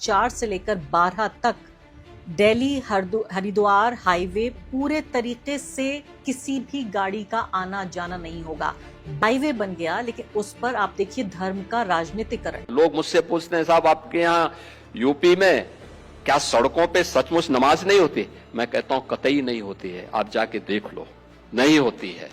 4 से लेकर 12 तक दिल्ली हरिद्वार हाईवे पूरे तरीके से किसी भी गाड़ी का आना जाना नहीं होगा। हाईवे बन गया, लेकिन उस पर आप देखिए धर्म का राजनीतिकरण। लोग मुझसे पूछते हैं, साहब आपके यहाँ यूपी में क्या सड़कों पे सचमुच नमाज नहीं होती? मैं कहता हूं कतई नहीं होती है, आप जाके देख लो, नहीं होती है।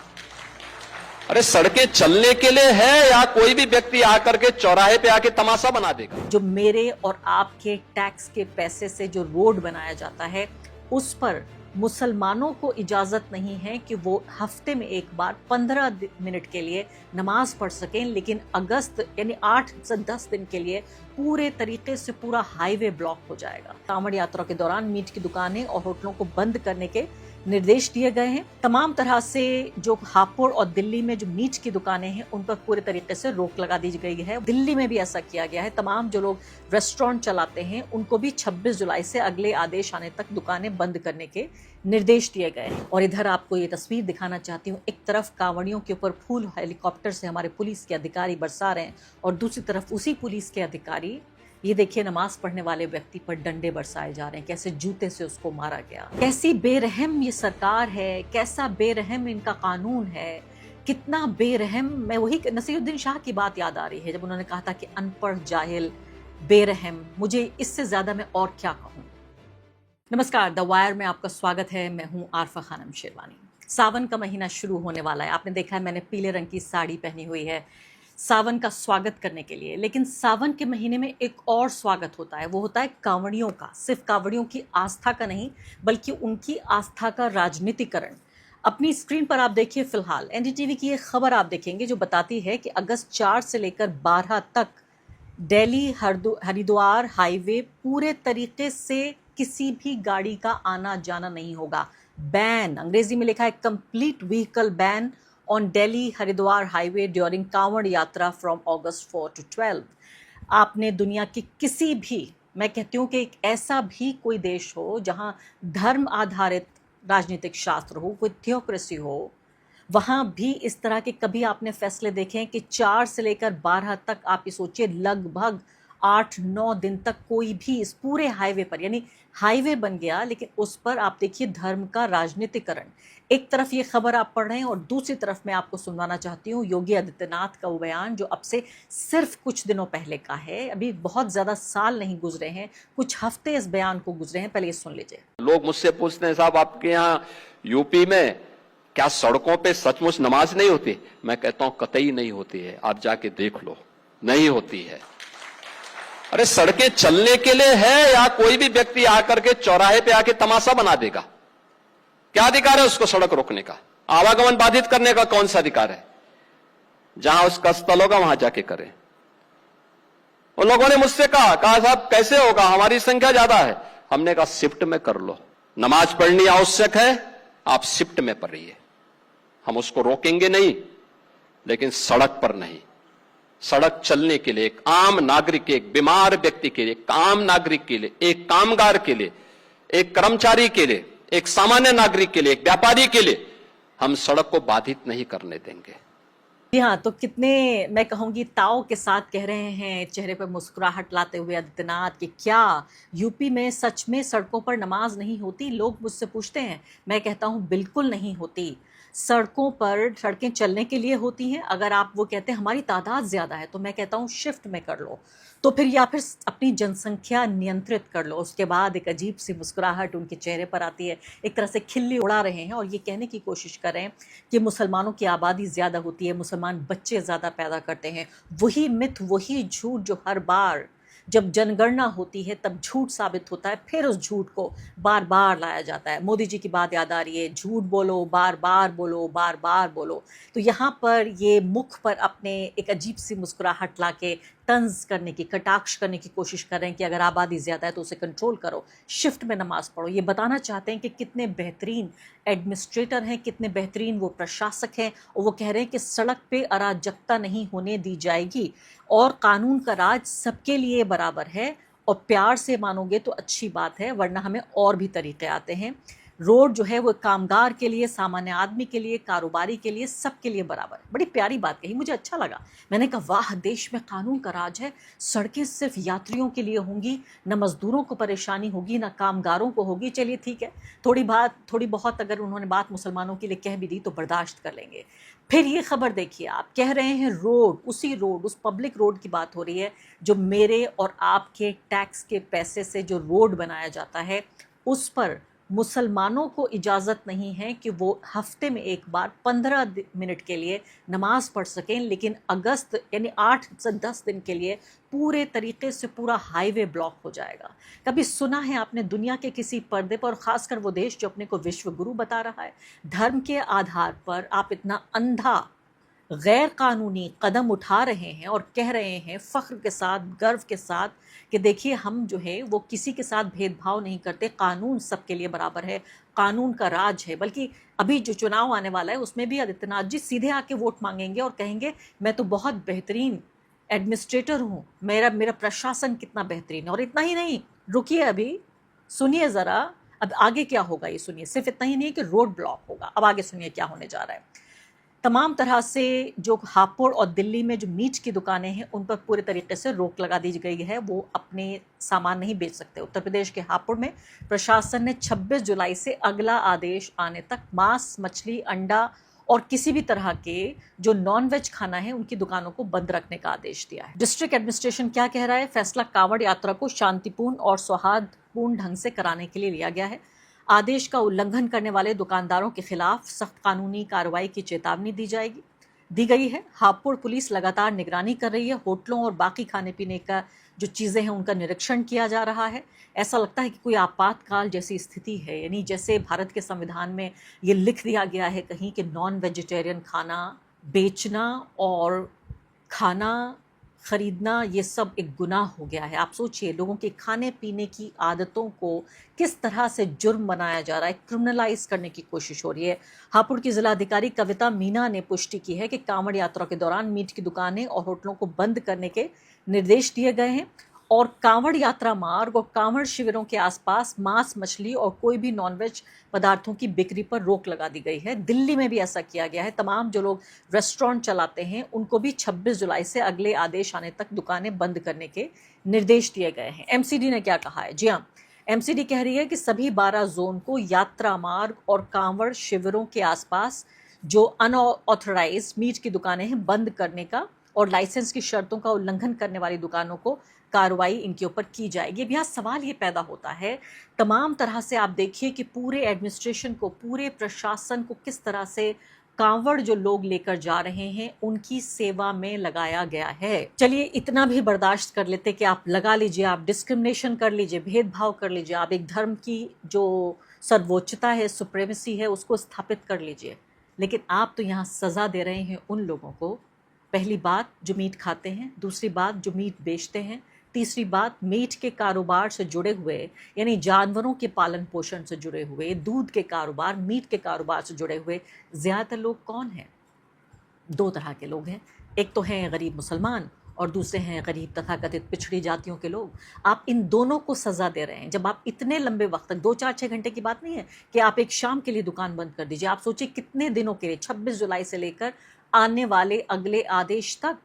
अरे सड़कें चलने के लिए है या कोई भी व्यक्ति आकर के चौराहे पे आके तमाशा बना देगा? जो मेरे और आपके टैक्स के पैसे से जो रोड बनाया जाता है, उस पर मुसलमानों को इजाजत नहीं है कि वो हफ्ते में एक बार 15 मिनट के लिए नमाज पढ़ सकें, लेकिन अगस्त यानी 8 से 10 दिन के लिए पूरे तरीके से पूरा हाईवे ब्लॉक हो जाएगा। कांवड़ यात्रा के दौरान मीट की दुकानें और होटलों को बंद करने के निर्देश दिए गए हैं। तमाम तरह से जो हापुड़ और दिल्ली में जो मीट की दुकानें हैं उन पर पूरे तरीके से रोक लगा दी गई है। दिल्ली में भी ऐसा किया गया है। तमाम जो लोग रेस्टोरेंट चलाते हैं उनको भी 26 जुलाई से अगले आदेश आने तक दुकानें बंद करने के निर्देश दिए गए हैं। और इधर आपको ये तस्वीर दिखाना चाहती हूँ, एक तरफ कांवड़ियों के ऊपर फूल हेलीकॉप्टर से हमारे पुलिस के अधिकारी बरसा रहे हैं और दूसरी तरफ उसी पुलिस के अधिकारी, ये देखिए नमाज पढ़ने वाले व्यक्ति पर डंडे बरसाए जा रहे हैं, कैसे जूते से उसको मारा गया। कैसी बेरहम ये सरकार है, कैसा बेरहम इनका कानून है, कितना बेरहम। मैं वही नसीरुद्दीन शाह की बात याद आ रही है जब उन्होंने कहा था कि अनपढ़, जाहिल, बेरहम। मुझे इससे ज्यादा मैं और क्या कहूँ। नमस्कार, द वायर में आपका स्वागत है। मैं हूँ आरफा खानम शेरवानी। सावन का महीना शुरू होने वाला है। आपने देखा है मैंने पीले रंग की साड़ी पहनी हुई है सावन का स्वागत करने के लिए। लेकिन सावन के महीने में एक और स्वागत होता है, वो होता है कांवड़ियों का। सिर्फ कांवड़ियों की आस्था का नहीं, बल्कि उनकी आस्था का राजनीतिकरण। अपनी स्क्रीन पर आप देखिए, फिलहाल एनडीटीवी की एक खबर आप देखेंगे जो बताती है कि अगस्त 4 से लेकर 12 तक दिल्ली हरिद्वार हाईवे पूरे तरीके से किसी भी गाड़ी का आना जाना नहीं होगा। बैन, अंग्रेजी में लिखा है complete vehicle ban on Delhi Haridwar highway during Kanwar यात्रा from August 4 to 12। आपने दुनिया की किसी भी, मैं कहती हूँ कि एक ऐसा भी कोई देश हो जहाँ धर्म आधारित राजनीतिक शास्त्र हो, कोई थियोक्रेसी हो, वहाँ भी इस तरह के कभी आपने फैसले देखे हैं कि 4 से लेकर 12 तक, आप ये सोचिए लगभग 8-9 दिन तक कोई भी इस पूरे हाईवे पर, यानी हाईवे बन गया, लेकिन उस पर आप देखिए धर्म का राजनीतिकरण। एक तरफ ये खबर आप पढ़ रहे हैं और दूसरी तरफ मैं आपको सुनवाना चाहती हूँ योगी आदित्यनाथ का वो बयान जो अब से सिर्फ कुछ दिनों पहले का है। अभी बहुत ज़्यादा साल नहीं गुजरे हैं, कुछ हफ्ते इस बयान को गुजरे हैं। पहले ये सुन लीजिए। लोग मुझसे पूछते हैं, साहब आपके यहाँ यूपी में क्या सड़कों पे सचमुच नमाज नहीं होती? मैं कहता हूं कतई नहीं होती है, आप जाके देख लो, नहीं होती है। अरे सड़कें चलने के लिए है या कोई भी व्यक्ति आकर के चौराहे पे आके तमाशा बना देगा? क्या अधिकार है उसको सड़क रोकने का? आवागमन बाधित करने का कौन सा अधिकार है? जहां उसका स्थल होगा वहां जाके करें। उन लोगों ने मुझसे कहा साहब कैसे होगा, हमारी संख्या ज्यादा है। हमने कहा शिफ्ट में कर लो, नमाज पढ़नी आवश्यक है, आप शिफ्ट में पढ़िए, हम उसको रोकेंगे नहीं, लेकिन सड़क पर नहीं। सड़क चलने के लिए एक आम नागरिक के, एक बीमार व्यक्ति के लिए, एक आम नागरिक के लिए, एक कामगार के लिए, एक कर्मचारी के लिए, एक सामान्य नागरिक के लिए, एक व्यापारी के लिए हम सड़क को बाधित नहीं करने देंगे। जी हाँ, तो कितने मैं कहूँगी ताव के साथ कह रहे हैं, चेहरे पर मुस्कुराहट लाते हुए आदित्यनाथ कि क्या यूपी में सच में सड़कों पर नमाज नहीं होती? लोग मुझसे पूछते हैं, मैं कहता हूँ बिल्कुल नहीं होती। सड़कों पर सड़कें चलने के लिए होती हैं। अगर आप वो कहते हैं हमारी तादाद ज़्यादा है, तो मैं कहता हूँ शिफ्ट में कर लो, तो फिर या फिर अपनी जनसंख्या नियंत्रित कर लो। उसके बाद एक अजीब सी मुस्कुराहट उनके चेहरे पर आती है, एक तरह से खिल्ली उड़ा रहे हैं और ये कहने की कोशिश कर रहे हैं कि मुसलमानों की आबादी ज़्यादा होती है, मुसलमान बच्चे ज़्यादा पैदा करते हैं। वही मिथ, वही झूठ जो हर बार जब जनगणना होती है तब झूठ साबित होता है, फिर उस झूठ को बार बार लाया जाता है। मोदी जी की बात याद आ रही है, झूठ बोलो, बार बार बोलो, बार बार बोलो। तो यहाँ पर ये मुख पर अपने एक अजीब सी मुस्कुराहट ला के तंज करने की, कटाक्ष करने की कोशिश कर रहे हैं कि अगर आबादी ज़्यादा है तो उसे कंट्रोल करो, शिफ्ट में नमाज पढ़ो। ये बताना चाहते हैं कि कितने बेहतरीन एडमिनिस्ट्रेटर हैं, कितने बेहतरीन वो प्रशासक हैं, और वो कह रहे हैं कि सड़क पे अराजकता नहीं होने दी जाएगी और कानून का राज सबके लिए बराबर है, और प्यार से मानोगे तो अच्छी बात है, वरना हमें और भी तरीके आते हैं। रोड जो है वो कामगार के लिए, सामान्य आदमी के लिए, कारोबारी के लिए, सबके लिए बराबर है। बड़ी प्यारी बात कही, मुझे अच्छा लगा। मैंने कहा वाह, देश में कानून का राज है। सड़कें सिर्फ यात्रियों के लिए होंगी, न मजदूरों को परेशानी होगी, न कामगारों को होगी। चलिए ठीक है, थोड़ी बहुत अगर उन्होंने बात मुसलमानों के लिए कह भी दी तो बर्दाश्त कर लेंगे। फिर ये खबर देखिए, आप कह रहे हैं रोड, उसी रोड, उस पब्लिक रोड की बात हो रही है जो मेरे और आपके टैक्स के पैसे से जो रोड बनाया जाता है, उस पर मुसलमानों को इजाज़त नहीं है कि वो हफ्ते में एक बार 15 मिनट के लिए नमाज पढ़ सकें, लेकिन अगस्त यानी 8 से 10 दिन के लिए पूरे तरीके से पूरा हाईवे ब्लॉक हो जाएगा। कभी सुना है आपने दुनिया के किसी पर्दे पर, और ख़ासकर वो देश जो अपने को विश्व गुरु बता रहा है, धर्म के आधार पर आप इतना अंधा गैर कानूनी कदम उठा रहे हैं और कह रहे हैं फ़ख्र के साथ, गर्व के साथ कि देखिए हम जो है वो किसी के साथ भेदभाव नहीं करते, कानून सबके लिए बराबर है, कानून का राज है। बल्कि अभी जो चुनाव आने वाला है उसमें भी आदित्यनाथ जी सीधे आके वोट मांगेंगे और कहेंगे मैं तो बहुत बेहतरीन एडमिनिस्ट्रेटर हूँ, मेरा प्रशासन कितना बेहतरीन है। और इतना ही नहीं, रुकिए अभी, सुनिए ज़रा, अब आगे क्या होगा ये सुनिए। सिर्फ इतना ही नहीं है कि रोड ब्लॉक होगा, अब आगे सुनिए क्या होने जा रहा है। तमाम तरह से जो हापुड़ और दिल्ली में जो मीट की दुकानें हैं उन पर पूरे तरीके से रोक लगा दी गई है, वो अपने सामान नहीं बेच सकते। उत्तर प्रदेश के हापुड़ में प्रशासन ने 26 जुलाई से अगला आदेश आने तक मांस, मछली, अंडा और किसी भी तरह के जो नॉन वेज खाना है उनकी दुकानों को बंद रखने का आदेश दिया है। डिस्ट्रिक्ट एडमिनिस्ट्रेशन क्या कह रहा है? फैसला कांवड़ यात्रा को शांतिपूर्ण और सौहार्दपूर्ण ढंग से कराने के लिए लिया गया है। आदेश का उल्लंघन करने वाले दुकानदारों के खिलाफ सख्त कानूनी कार्रवाई की चेतावनी दी गई है। हापुड़ पुलिस लगातार निगरानी कर रही है। होटलों और बाकी खाने पीने का जो चीज़ें हैं उनका निरीक्षण किया जा रहा है। ऐसा लगता है कि कोई आपातकाल जैसी स्थिति है, यानी जैसे भारत के संविधान में ये लिख दिया गया है कहीं कि नॉन वेजिटेरियन खाना बेचना और खाना खरीदना ये सब एक गुनाह हो गया है। आप सोचिए, लोगों के खाने पीने की आदतों को किस तरह से जुर्म बनाया जा रहा है, क्रिमिनलाइज करने की कोशिश हो रही है। हापुड़ की जिलाधिकारी कविता मीना ने पुष्टि की है कि कांवड़ यात्रा के दौरान मीट की दुकानें और होटलों को बंद करने के निर्देश दिए गए हैं और कांवड़ यात्रा मार्ग और कांवड़ शिविरों के आसपास मांस, मछली और कोई भी नॉनवेज पदार्थों की बिक्री पर रोक लगा दी गई है। दिल्ली में भी ऐसा किया गया है। तमाम जो लोग रेस्टोरेंट चलाते हैं उनको भी 26 जुलाई से अगले आदेश आने तक दुकानें बंद करने के निर्देश दिए गए हैं। एमसीडी ने क्या कहा है? जी हाँ, एमसीडी कह रही है कि सभी 12 जोन को यात्रा मार्ग और कांवड़ शिविरों के आसपास जो अनऑथराइज मीट की दुकानें हैं बंद करने का और लाइसेंस की शर्तों का उल्लंघन करने वाली दुकानों को कार्रवाई इनके ऊपर की जाएगी। अब यहाँ सवाल ये पैदा होता है, तमाम तरह से आप देखिए कि पूरे एडमिनिस्ट्रेशन को, पूरे प्रशासन को किस तरह से कांवड़ जो लोग लेकर जा रहे हैं उनकी सेवा में लगाया गया है। चलिए इतना भी बर्दाश्त कर लेते कि आप लगा लीजिए, आप डिस्क्रिमिनेशन कर लीजिए, भेदभाव कर लीजिए, आप एक धर्म की जो सर्वोच्चता है, सुप्रीमेसी है, उसको स्थापित कर लीजिए, लेकिन आप तो यहाँ सज़ा दे रहे हैं उन लोगों को, पहली बात जो मीट खाते हैं, दूसरी बात जो मीट बेचते हैं, तीसरी बात मीट के कारोबार से जुड़े हुए, यानी जानवरों के पालन पोषण से जुड़े हुए, दूध के कारोबार, मीट के कारोबार से जुड़े हुए ज़्यादातर लोग कौन हैं? दो तरह के लोग हैं। एक तो हैं गरीब मुसलमान और दूसरे हैं गरीब तथाकथित पिछड़ी जातियों के लोग। आप इन दोनों को सज़ा दे रहे हैं। जब आप इतने लंबे वक्त तक, 2-4-6 घंटे की बात नहीं है कि आप एक शाम के लिए दुकान बंद कर दीजिए, आप सोचिए कितने दिनों के लिए, 26 जुलाई से लेकर आने वाले अगले आदेश तक।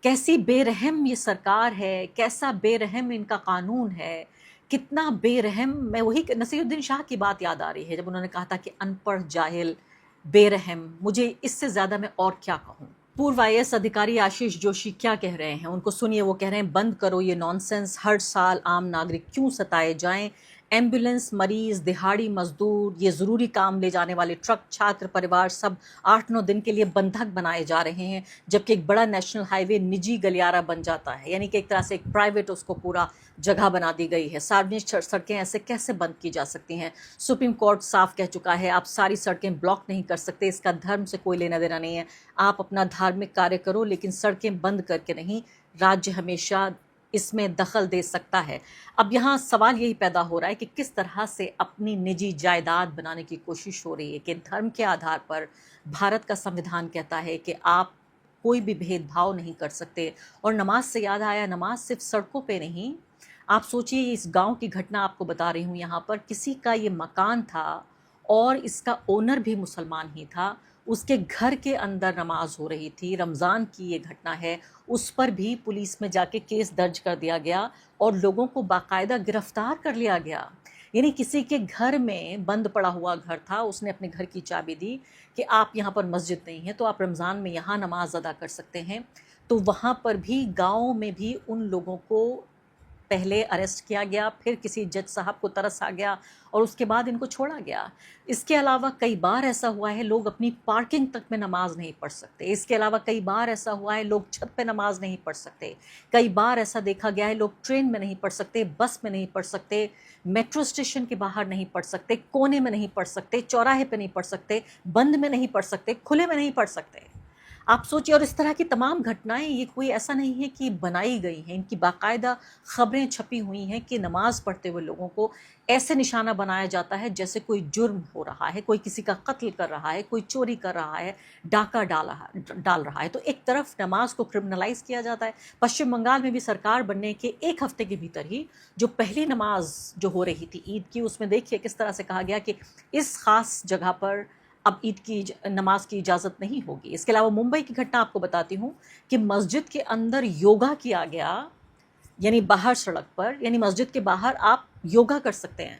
कैसी बेरहम ये सरकार है, कैसा बेरहम इनका कानून है, कितना बेरहम। मैं वही नसीरुद्दीन शाह की बात याद आ रही है जब उन्होंने कहा था कि अनपढ़, जाहिल, बेरहम। मुझे इससे ज़्यादा मैं और क्या कहूँ। पूर्व IAS अधिकारी आशीष जोशी क्या कह रहे हैं, उनको सुनिए। वो कह रहे हैं बंद करो ये नॉनसेंस, हर साल आम नागरिक क्यों सताए जाएं। एम्बुलेंस, मरीज, दिहाड़ी मजदूर, ये ज़रूरी काम ले जाने वाले ट्रक, छात्र परिवार सब 8-9 दिन के लिए बंधक बनाए जा रहे हैं, जबकि एक बड़ा नेशनल हाईवे निजी गलियारा बन जाता है, यानी कि एक तरह से एक प्राइवेट उसको पूरा जगह बना दी गई है। सार्वजनिक सड़कें ऐसे कैसे बंद की जा सकती हैं? सुप्रीम कोर्ट साफ कह चुका है आप सारी सड़कें ब्लॉक नहीं कर सकते, इसका धर्म से कोई लेना देना नहीं है। आप अपना धार्मिक कार्य करो लेकिन सड़कें बंद करके नहीं। राज्य हमेशा इसमें दखल दे सकता है। अब यहाँ सवाल यही पैदा हो रहा है कि किस तरह से अपनी निजी जायदाद बनाने की कोशिश हो रही है कि धर्म के आधार पर भारत का संविधान कहता है कि आप कोई भी भेदभाव नहीं कर सकते। और नमाज से याद आया, नमाज सिर्फ सड़कों पे नहीं, आप सोचिए, इस गांव की घटना आपको बता रही हूँ यहाँ पर, किसी का ये मकान था और इसका ओनर भी मुसलमान ही था, उसके घर के अंदर नमाज हो रही थी, रमज़ान की ये घटना है, उस पर भी पुलिस में जाके केस दर्ज कर दिया गया और लोगों को बाकायदा गिरफ्तार कर लिया गया। यानी किसी के घर में बंद पड़ा हुआ घर था, उसने अपने घर की चाबी दी कि आप यहाँ पर मस्जिद नहीं है तो आप रमज़ान में यहाँ नमाज अदा कर सकते हैं। तो वहाँ पर भी गाँव में भी उन लोगों को पहले अरेस्ट किया गया, फिर किसी जज साहब को तरस आ गया और उसके बाद इनको छोड़ा गया। इसके अलावा कई बार ऐसा हुआ है लोग अपनी पार्किंग तक में नमाज नहीं पढ़ सकते। इसके अलावा कई बार ऐसा हुआ है लोग छत पे नमाज नहीं पढ़ सकते। कई बार ऐसा देखा गया है लोग ट्रेन में नहीं पढ़ सकते, बस में नहीं पढ़ सकते, मेट्रो स्टेशन के बाहर नहीं पढ़ सकते, कोने में नहीं पढ़ सकते, चौराहे पे नहीं पढ़ सकते, बंद में नहीं पढ़ सकते, खुले में नहीं पढ़ सकते। आप सोचिए, और इस तरह की तमाम घटनाएं ये कोई ऐसा नहीं है कि बनाई गई हैं, इनकी बाकायदा खबरें छपी हुई हैं कि नमाज पढ़ते हुए लोगों को ऐसे निशाना बनाया जाता है जैसे कोई जुर्म हो रहा है, कोई किसी का कत्ल कर रहा है, कोई चोरी कर रहा है, डाका डाल रहा है। तो एक तरफ नमाज को क्रिमिनलाइज किया जाता है। पश्चिम बंगाल में भी सरकार बनने के एक हफ्ते के भीतर ही जो पहली नमाज जो हो रही थी ईद की, उसमें देखिए किस तरह से कहा गया कि इस खास जगह पर अब ईद की नमाज की इजाज़त नहीं होगी। इसके अलावा मुंबई की घटना आपको बताती हूँ कि मस्जिद के अंदर योगा किया गया, यानी बाहर सड़क पर, यानी मस्जिद के बाहर आप योगा कर सकते हैं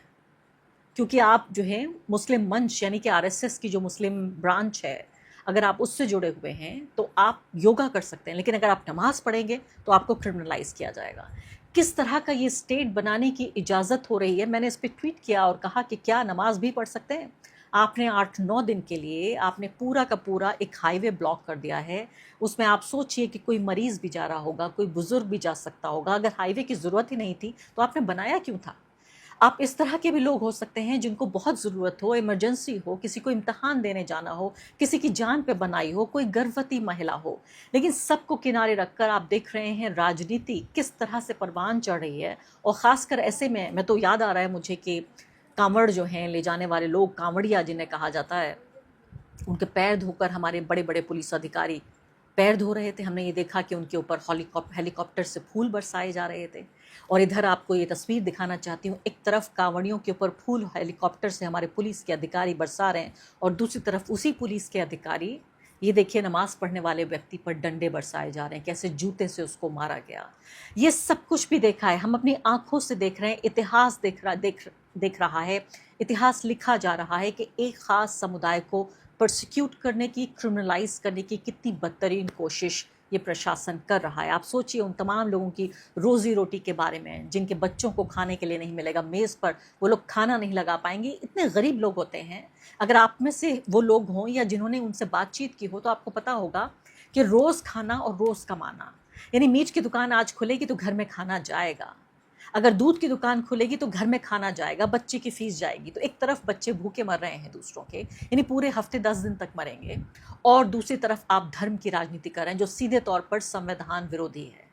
क्योंकि आप जो है मुस्लिम मंच यानी कि आरएसएस की जो मुस्लिम ब्रांच है, अगर आप उससे जुड़े हुए हैं तो आप योगा कर सकते हैं, लेकिन अगर आप नमाज पढ़ेंगे तो आपको क्रिमिनलाइज किया जाएगा। किस तरह का ये स्टेट बनाने की इजाज़त हो रही है। मैंने इस पर ट्वीट किया और कहा कि क्या नमाज भी पढ़ सकते हैं? आपने 8-9 दिन के लिए आपने पूरा का पूरा एक हाईवे ब्लॉक कर दिया है। उसमें आप सोचिए कि कोई मरीज़ भी जा रहा होगा, कोई बुज़ुर्ग भी जा सकता होगा। अगर हाईवे की ज़रूरत ही नहीं थी तो आपने बनाया क्यों था? आप इस तरह के भी लोग हो सकते हैं जिनको बहुत ज़रूरत हो, इमरजेंसी हो, किसी को इम्तिहान देने जाना हो, किसी की जान पे बनाई हो, कोई गर्भवती महिला हो, लेकिन सबको किनारे रखकर आप देख रहे हैं राजनीति किस तरह से परवान चढ़ रही है। और ख़ासकर ऐसे में मैं तो याद आ रहा है मुझे कि कांवड़ जो हैं ले जाने वाले लोग, कांवड़िया जिन्हें कहा जाता है, उनके पैर धोकर हमारे बड़े बड़े पुलिस अधिकारी पैर धो रहे थे। हमने ये देखा कि उनके ऊपर हेलीकॉप्टर से फूल बरसाए जा रहे थे। और इधर आपको ये तस्वीर दिखाना चाहती हूँ, एक तरफ कांवड़ियों के ऊपर फूल हेलीकॉप्टर से हमारे पुलिस के अधिकारी बरसा रहे हैं और दूसरी तरफ उसी पुलिस के अधिकारी, ये देखिए, नमाज पढ़ने वाले व्यक्ति पर डंडे बरसाए जा रहे हैं, कैसे जूते से उसको मारा गया। ये सब कुछ भी देखा है, हम अपनी आंखों से देख रहे हैं। इतिहास देख रहा है, इतिहास लिखा जा रहा है कि एक ख़ास समुदाय को परसिक्यूट करने की, क्रिमिनलाइज करने की कितनी बदतरीन कोशिश ये प्रशासन कर रहा है। आप सोचिए उन तमाम लोगों की रोज़ी रोटी के बारे में, जिनके बच्चों को खाने के लिए नहीं मिलेगा, मेज़ पर वो लोग खाना नहीं लगा पाएंगे। इतने गरीब लोग होते हैं। अगर आप में से वो लोग हों या जिन्होंने उनसे बातचीत की हो तो आपको पता होगा कि रोज़ खाना और रोज़ कमाना, यानी मीट की दुकान आज खुलेगी तो घर में खाना जाएगा, अगर दूध की दुकान खुलेगी तो घर में खाना जाएगा, बच्चे की फीस जाएगी। तो एक तरफ बच्चे भूखे मर रहे हैं दूसरों के, यानी पूरे हफ्ते 10 दिन तक मरेंगे, और दूसरी तरफ आप धर्म की राजनीति कर रहे हैं जो सीधे तौर पर संविधान विरोधी है।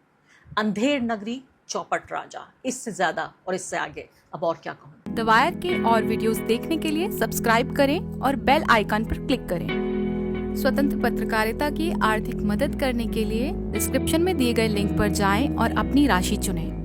अंधेर नगरी चौपट राजा, इससे ज़्यादा और इससे आगे अब और क्या कहूँ। द वायर के और वीडियोस देखने के लिए सब्सक्राइब करें और बेल आइकन पर क्लिक करें। स्वतंत्र पत्रकारिता की आर्थिक मदद करने के लिए डिस्क्रिप्शन में दिए गए लिंक पर जाएं और अपनी राशि चुनें।